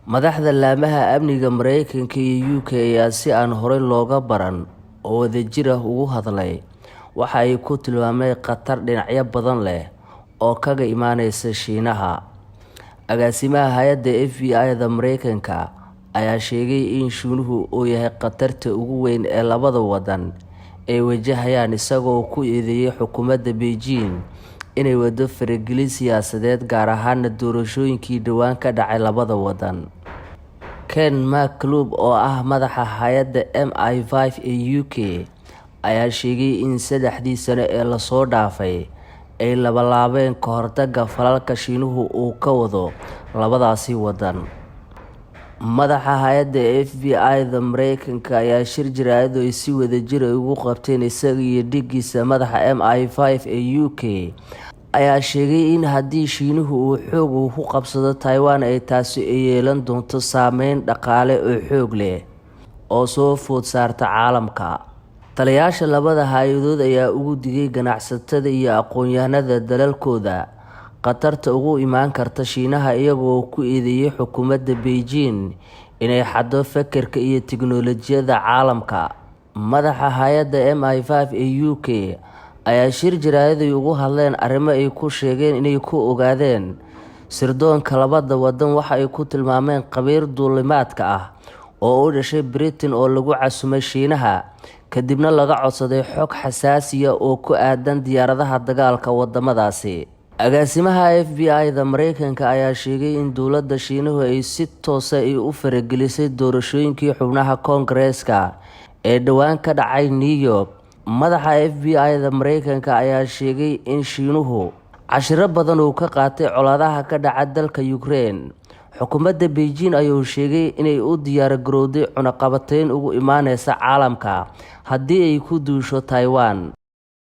Madaxda laamaha amniga Mareykanka iyo UK ayaa si aan horey looga baran oo wadajir ah uga hadlay waxa ay ku tilmaameen khatar dhinacyo badan leh oo kaga imaanaysa Shiinaha. Agaasimaha hay'adda FBI-da Mareykanka ayaa sheegay in Shiinuhu uu yahay khatarta ugu weyn ee labada wadan ay wajahayaan, isagoo ku eedeeyay xukuumadda Beijing inay wado faragelin siyaasadeed gaar ahaan doorashooyinkii dhawaan ka dhacay labada wadan. Ken McCallum oo ah madaxa hay'adda MI5 ee UK ayaa sheegay in 3 sano ee la soo dhaafay ay laabeen ka hortagga falalka Shiinuhu uu ka wado labadaasi wadan. Madaxa hay'adda FBI-da Mareykanka ayaa shir jaraa'id ay si wadajir ah ugu qabteen isaga iyo dhigiisa madaxa MI5 ee UK ayaa sheegay in haddii Shiinuhu uu xoog ku qabsado Taiwan ay taasi yeelan doonto saameyn dhaqaale oo xoog leh oo soo food saarta caalamka. Taliyayaasha labada hay'adood ayaa ugu digay ganacsatada iyo aqoon-yahanada dalalkooda khatarta ugu imaan karta Shiinaha, iyagoo ku eedeeyay xukuumadda Beijing inay xaddo fekerka iyo tiknoolajiyadda caalamka. Madaxa hay'adda MI5 ee UK ayaa shir jaraa'id ay uga hadleen arrimo ay ku sheegeen inay ku ogaadeen sirdoonka labada wadan, waxa ay ku tilmaameen khabiir duulimaadka ah oo u dhashay Britain oo lagu casumay Shiinaha kadibna laga codsaday xog xasaasi ah oo ku aadan diyaaradaha dagaalka wadamadaasi. Agaasimaha FBI-da Mareykanka ayaa sheegay in dowladda Shiinuhu ay si toos ah u faragelisay doorashooyinkii xubnaha Koongareeska ee dhawaan ka dhacay New York. Madaxa FBI-da Mareykanka ayaa sheegay in Shiinuhu cashiro badan uu ka qaatay colaadaha ka dhaca dalka Ukraine. Xukuumadda Beijing ayuu sheegay inay u diyaar garowday cunaqabatayn ugu imaanaysa caalamka haddii ay ku duusho Taiwan.